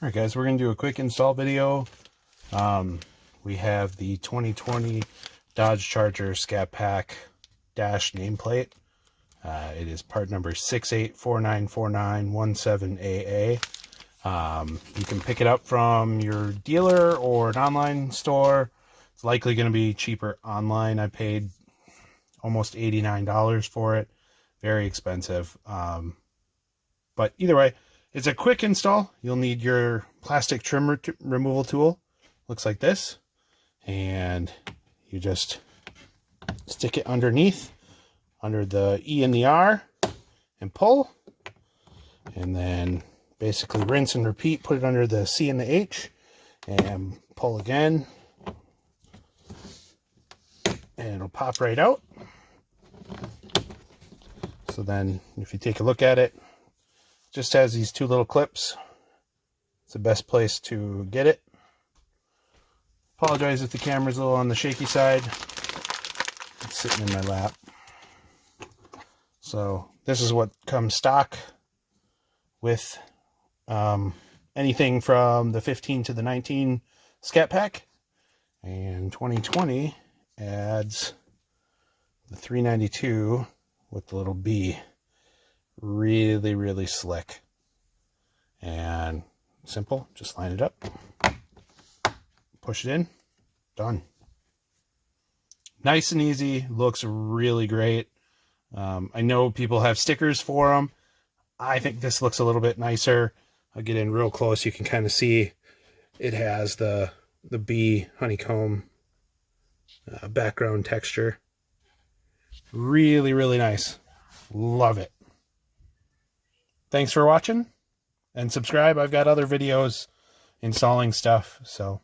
Alright guys, we're going to do a quick install video. We have the 2020 Dodge Charger Scat Pack dash nameplate. It is part number 68494917AA. You can pick it up from your dealer or an online store. It's likely going to be cheaper online. I paid almost $89 for it. Very expensive. But either way, it's a quick install. You'll need your plastic trim removal tool. Looks like this. And you just stick it underneath, under the E and the R, and pull. And then basically rinse and repeat. Put it under the C and the H, and pull again. And it'll pop right out. So then if you take a look at it, just has these two little clips. It's the best place to get it. Apologize if the camera's a little on the shaky side. It's sitting in my lap. So this is what comes stock with anything from the 15 to the 19 Scat Pack. And 2020 adds the 392 with the little B. Really, really slick and simple. Just line it up, push it in, done. Nice and easy. Looks really great. I know people have stickers for them. I think this looks a little bit nicer. I'll get in real close. You can kind of see it has the bee honeycomb background texture. Really, really nice. Love it. Thanks for watching, and subscribe. I've got other videos installing stuff, so